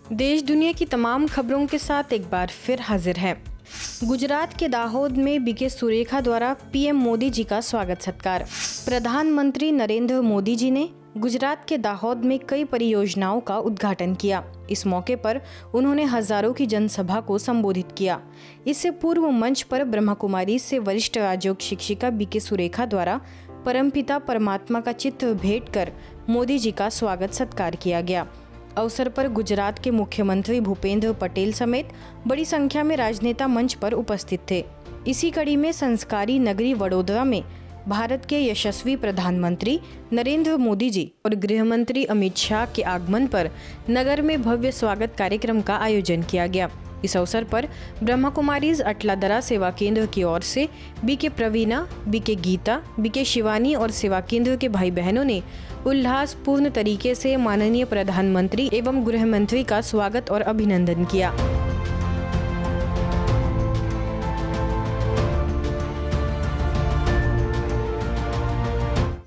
देश दुनिया की तमाम खबरों के साथ एक बार फिर हाजिर है। गुजरात के दाहोद में बीके सुरेखा द्वारा पीएम मोदी जी का स्वागत सत्कार। प्रधानमंत्री नरेंद्र मोदी जी ने गुजरात के दाहोद में कई परियोजनाओं का उद्घाटन किया। इस मौके पर उन्होंने हजारों की जनसभा को संबोधित किया। इससे पूर्व मंच पर ब्रह्मा कुमारी से वरिष्ठ राजयोग शिक्षिका बीके सुरेखा द्वारा परमपिता परमात्मा का चित्र भेंट कर मोदी जी का स्वागत सत्कार किया गया। अवसर पर गुजरात के मुख्यमंत्री भूपेंद्र पटेल समेत बड़ी संख्या में राजनेता मंच पर उपस्थित थे। इसी कड़ी में संस्कारी नगरी वडोदरा में भारत के यशस्वी प्रधानमंत्री नरेंद्र मोदी जी और गृह मंत्री अमित शाह के आगमन पर नगर में भव्य स्वागत कार्यक्रम का आयोजन किया गया। इस अवसर पर ब्रह्मा कुमारीज अटलादरा सेवा केंद्र की ओर से बीके प्रवीणा, बीके गीता, बीके शिवानी और सेवा केंद्र के भाई बहनों ने उल्लासपूर्ण तरीके से माननीय प्रधानमंत्री एवं गृह मंत्री का स्वागत और अभिनंदन किया।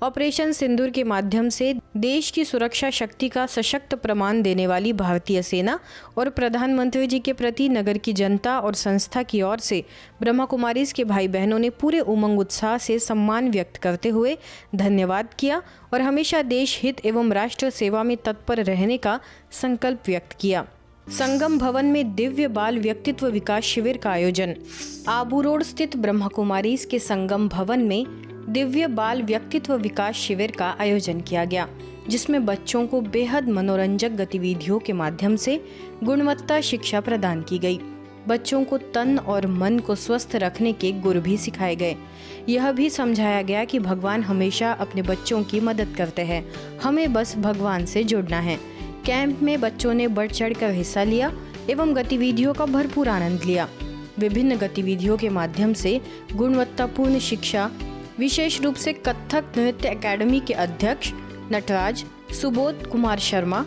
ऑपरेशन सिंदूर के माध्यम से देश की सुरक्षा शक्ति का सशक्त प्रमाण देने वाली भारतीय सेना और प्रधानमंत्री जी के प्रति नगर की जनता और संस्था की ओर से ब्रह्मा कुमारीज के भाई बहनों ने पूरे उमंग उत्साह से सम्मान व्यक्त करते हुए धन्यवाद किया और हमेशा देश हित एवं राष्ट्र सेवा में तत्पर रहने का संकल्प व्यक्त किया। संगम भवन में दिव्य बाल व्यक्तित्व विकास शिविर का आयोजन। आबू रोड स्थित ब्रह्मा कुमारीज के संगम भवन में दिव्य बाल व्यक्तित्व विकास शिविर का आयोजन किया गया, जिसमें बच्चों को बेहद मनोरंजक गतिविधियों के माध्यम से गुणवत्ता शिक्षा प्रदान की गई। बच्चों को तन और मन को स्वस्थ रखने के गुर भी सिखाए गए। यह भी समझाया गया कि भगवान हमेशा अपने बच्चों की मदद करते हैं, हमें बस भगवान से जुड़ना है। कैंप में बच्चों ने बढ़ चढ़कर हिस्सा लिया एवं गतिविधियों का भरपूर आनंद लिया। विभिन्न गतिविधियों के माध्यम से गुणवत्तापूर्ण शिक्षा, विशेष रूप से कथक नृत्य एकेडमी के अध्यक्ष नटराज सुबोध कुमार शर्मा,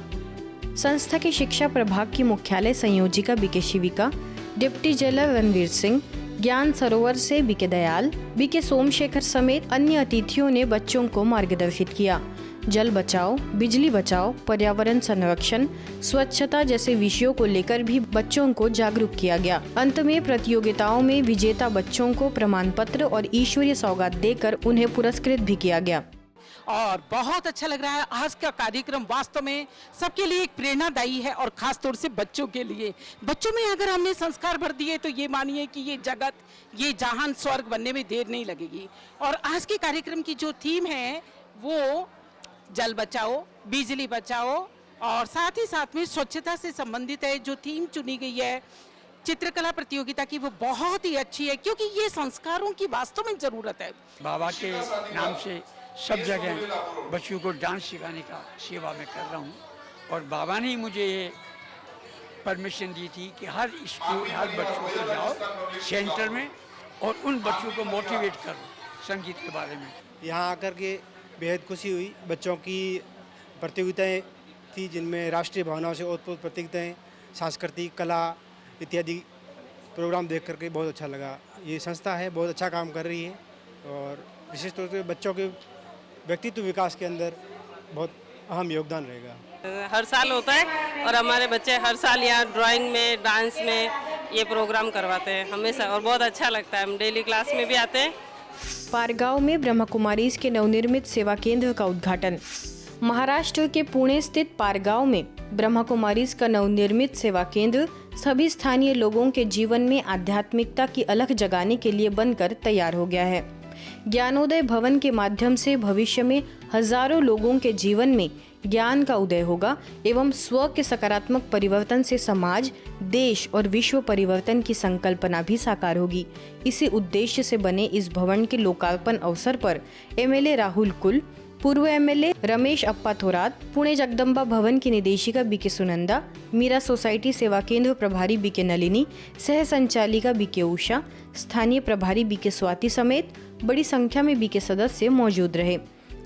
संस्था के शिक्षा प्रभाग की मुख्यालय संयोजिका बीके शिविका, डिप्टी जेलर रणवीर सिंह, ज्ञान सरोवर से बीके दयाल, बीके सोमशेखर समेत अन्य अतिथियों ने बच्चों को मार्गदर्शित किया। जल बचाओ, बिजली बचाओ, पर्यावरण संरक्षण, स्वच्छता जैसे विषयों को लेकर भी बच्चों को जागरूक किया गया। अंत में प्रतियोगिताओं में विजेता बच्चों को प्रमाण पत्र और ईश्वरीय सौगात देकर उन्हें पुरस्कृत भी किया गया। और बहुत अच्छा लग रहा है। आज का कार्यक्रम वास्तव में सबके लिए एक प्रेरणादायी है और खास तौर से बच्चों के लिए। बच्चों में अगर हमने संस्कार भर दिए तो ये मानिए कि ये जगत, ये जहान स्वर्ग बनने में देर नहीं लगेगी। और आज के कार्यक्रम की जो थीम है वो जल बचाओ, बिजली बचाओ और साथ ही साथ में स्वच्छता से संबंधित है। जो थीम चुनी गई है चित्रकला प्रतियोगिता की वो बहुत ही अच्छी है, क्योंकि ये संस्कारों की वास्तव में ज़रूरत है। बाबा के नाम से सब जगह बच्चों को डांस सिखाने का सेवा में कर रहा हूँ और बाबा ने मुझे ये परमिशन दी थी कि हर स्कूल, हर बच्चों को जाओ सेंटर में और उन बच्चों को मोटिवेट करो संगीत के बारे में। यहाँ आकर के बेहद खुशी हुई। बच्चों की प्रतियोगिताएं थी जिनमें राष्ट्रीय भावनाओं से ओतप्रोत प्रतियोगिताएं, सांस्कृतिक, कला इत्यादि प्रोग्राम देख करके बहुत अच्छा लगा। ये संस्था है बहुत अच्छा काम कर रही है और विशेष तौर से बच्चों के व्यक्तित्व विकास के अंदर बहुत अहम योगदान रहेगा। हर साल होता है और हमारे बच्चे हर साल यहाँ ड्राइंग में, डांस में ये प्रोग्राम करवाते हैं हमेशा और बहुत अच्छा लगता है। हम डेली क्लास में भी आते हैं। पारगांव में ब्रह्मा कुमारीज के नवनिर्मित सेवा केंद्र का उद्घाटन। महाराष्ट्र के पुणे स्थित पारगांव में ब्रह्मा कुमारीज का नवनिर्मित सेवा केंद्र सभी स्थानीय लोगों के जीवन में आध्यात्मिकता की अलख जगाने के लिए बनकर तैयार हो गया है। ज्ञानोदय भवन के माध्यम से भविष्य में हजारों लोगों के जीवन में ज्ञान का उदय होगा एवं स्व के सकारात्मक परिवर्तन से समाज, देश और विश्व परिवर्तन की संकल्पना भी साकार होगी। इसी उद्देश्य से बने इस भवन के लोकार्पण अवसर पर एमएलए राहुल कुल, पूर्व एमएलए रमेश अप्पा थोरात, पुणे जगदम्बा भवन की निदेशिका बीके सुनंदा, मीरा सोसाइटी सेवा केंद्र प्रभारी बीके नलिनी, सह संचालिका बीके उषा, स्थानीय प्रभारी बीके स्वाति समेत बड़ी संख्या में बीके सदस्य मौजूद रहे।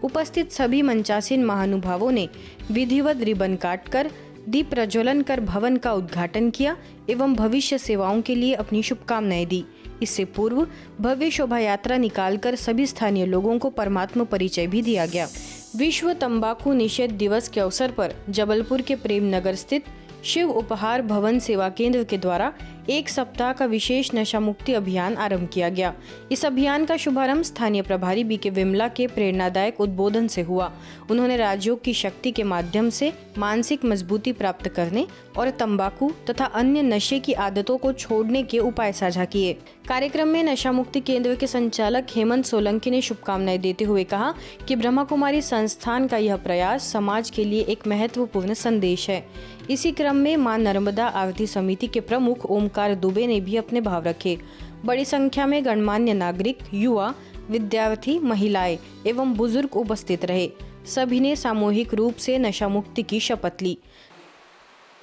उपस्थित सभी मंचासीन महानुभावों ने विधिवत रिबन काटकर दीप प्रज्वलन कर भवन का उद्घाटन किया एवं भविष्य सेवाओं के लिए अपनी शुभकामनाएं दी। इससे पूर्व भव्य शोभा यात्रा निकालकर सभी स्थानीय लोगों को परमात्मा परिचय भी दिया गया। विश्व तंबाकू निषेध दिवस के अवसर पर जबलपुर के प्रेम नगर स्थित शिव उपहार भवन सेवा केंद्र के द्वारा 1 सप्ताह का विशेष नशा मुक्ति अभियान आरंभ किया गया। इस अभियान का शुभारंभ स्थानीय प्रभारी बीके विमला के प्रेरणादायक उद्बोधन से हुआ। उन्होंने राजयोग की शक्ति के माध्यम से मानसिक मजबूती प्राप्त करने और तंबाकू तथा अन्य नशे की आदतों को छोड़ने के उपाय साझा किए। कार्यक्रम में नशा मुक्ति केंद्र के संचालक हेमंत सोलंकी ने शुभकामनाएं देते हुए कहा कि ब्रह्मा कुमारी संस्थान का यह प्रयास समाज के लिए एक महत्वपूर्ण संदेश है। इसी क्रम में मां नर्मदा आरती समिति के प्रमुख ओमकार दुबे ने भी अपने भाव रखे। बड़ी संख्या में गणमान्य नागरिक, युवा, विद्यार्थी, महिलाएं एवं बुजुर्ग उपस्थित रहे। सभी ने सामूहिक रूप से नशा मुक्ति की शपथ ली।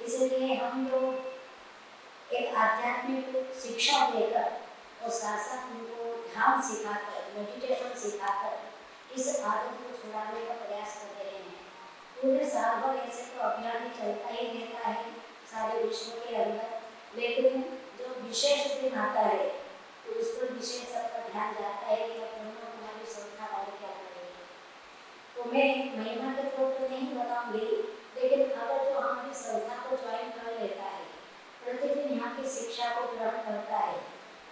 इसलिए हम लोग एक आध्यात्मिक शिक्षा देकर और साथ साथ उनको ध्यान सिखाकर, मेडिटेशन सिखाकर इस आदत को छुड़ाने का प्रयास कर रहे हैं। पूरे साल भर ऐसे तो अभियान चलता ही रहता है सारे विश्व के अंदर, लेकिन जो विशेष दिन आता है तो उस पर विशेष सबका ध्यान जाता है कि ब्रह्मा कुमारी संस्था वाले क्या करेंगे। तो मैं महिमा के तौर पर नहीं बताऊंगी, लेकिन अगर जो हमारी संस्था को ज्वाइन कर लेता है, प्रतिदिन यहाँ की शिक्षा को ग्रहण करता है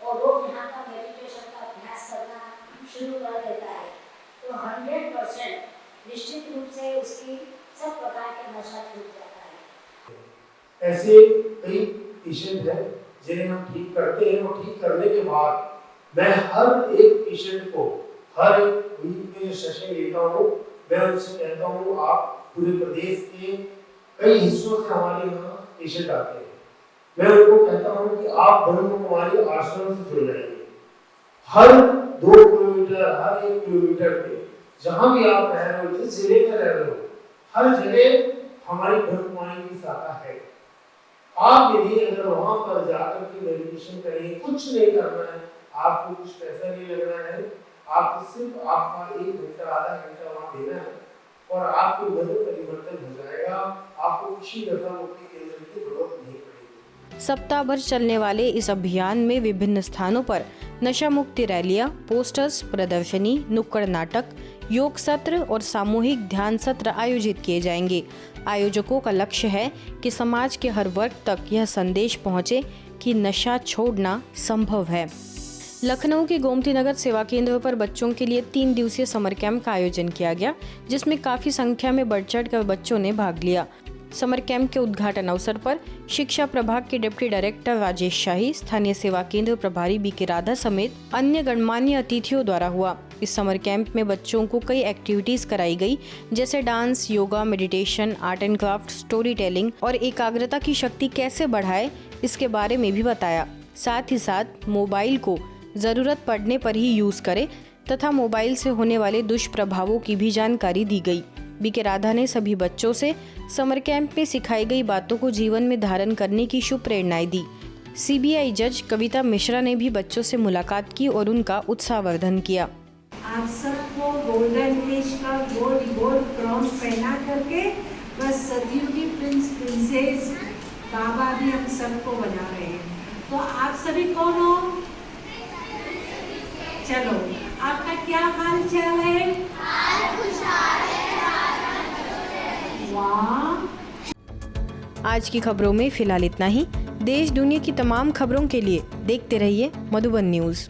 और रोज यहाँ का मेडिटेशन का अभ्यास करना शुरू कर देता है, तो 100% निश्चित रूप से उसकी सब प्रकार के नशा छूट जाता है। ऐसे कई पेशेंट हैं जिन्हें हम ठीक करते हैं और ठीक करने के बाद मैं हर एक पेशेंट को हर एक वीक में जो सेशन लेता हूँ, मैं उनसे कहता हूँ आप पूरे प्रदेश के कई हिस्सों से हमारे यहाँ पेशेंट आते हैं। मैं उनको कहता हूँ कि आप ब्रह्म कुमारी आश्रम से जुड़ जाइए। हर 2 किलोमीटर, हर 1 किलोमीटर पे जहाँ भी आप रह रहे हो, जिस जिले में रह रहे हो, हर जगह हमारी ब्रह्म कुमारी की शाखा है। आप यदि अगर वहां पर जाकर के मेडिटेशन करें, कुछ नहीं करना है, आपको कुछ पैसा नहीं लगना है, आपको सिर्फ आपका 1 घंटा, आधा घंटा वहां देना है और आपको मन परिवर्तन हो जाएगा। आपको किसी नशा मुक्ति केंद्र की जरूरत नहीं पड़ेगी। सप्ताह भर चलने वाले इस अभियान में विभिन्न स्थानों पर नशा मुक्ति रैलियां, पोस्टर्स, प्रदर्शनी, नुक्कड़ नाटक, योग सत्र और सामूहिक ध्यान सत्र आयोजित किए जाएंगे। आयोजकों का लक्ष्य है कि समाज के हर वर्ग तक यह संदेश पहुंचे कि नशा छोड़ना संभव है। लखनऊ के गोमती नगर सेवा केंद्र पर बच्चों के लिए 3 दिवसीय समर कैंप का आयोजन किया गया, जिसमें काफी संख्या में बढ़ चढ़ कर बच्चों ने भाग लिया। समर कैंप के उद्घाटन अवसर पर शिक्षा प्रभाग के डिप्टी डायरेक्टर राजेश शाही, स्थानीय सेवा केंद्र प्रभारी बीके राधा समेत अन्य गणमान्य अतिथियों द्वारा हुआ। इस समर कैंप में बच्चों को कई एक्टिविटीज कराई गई, जैसे dance, yoga, meditation, art and craft, story telling और एकाग्रता की शक्ति कैसे बढ़ाए, इसके बारे में भी बताया। साथ ही साथ मोबाइल को जरूरत पड़ने पर ही यूज करें तथा मोबाइल से होने वाले दुष्प्रभावों की भी जानकारी दी गई। बीके राधा ने सभी बच्चों से समर कैंप में सिखाई गई बातों को जीवन में धारण करने की शुभ प्रेरणाएं दी। सीबीआई जज कविता मिश्रा ने भी बच्चों से मुलाकात की और उनका उत्साहवर्धन किया। आप सबको गोल्डन फिश का गोल्ड क्राउन पहना करके बस सदियों की प्रिंसेस बाबा भी हम सबको बना रहे हैं। तो आप सभी कौन हो? चलो, आपका क्या हाल चाल है? वाह! आज की खबरों में फिलहाल इतना ही। देश दुनिया की तमाम खबरों के लिए देखते रहिए मधुबन न्यूज़।